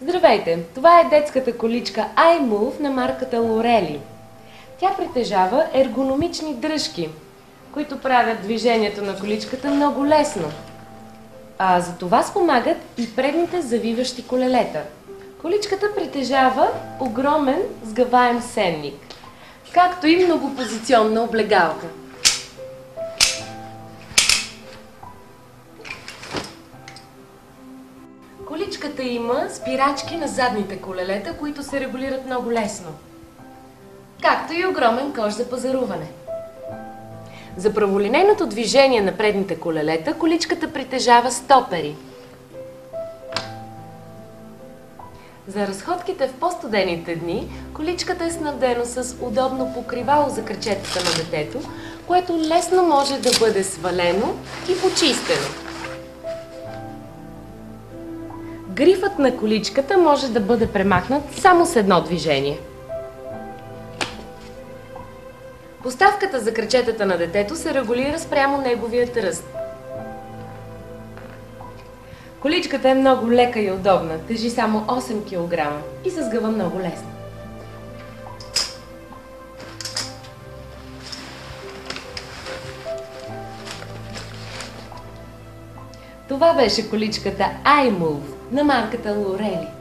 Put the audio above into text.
Здравейте! Това е детската количка iMove на марката Lorelli. Тя притежава ергономични дръжки, които правят движението на количката много лесно. За това спомагат и предните завиващи колелета. Количката притежава огромен сгъваем сенник, както и многопозиционна облегалка. Количката има спирачки на задните колелета, които се регулират много лесно, както и огромен кош за пазаруване. За праволинейното движение на предните колелета, количката притежава стопери. За разходките в по-студените дни, количката е снабдена с удобно покривало за крачетата на детето, което лесно може да бъде свалено и почистено. Грифът на количката може да бъде премахнат само с едно движение. Поставката за крачетата на детето се регулира спрямо неговият ръст. Количката е много лека и удобна, тежи само 8 кг и се сгъва много лесно. Това беше количката iMove на марката Lorelli.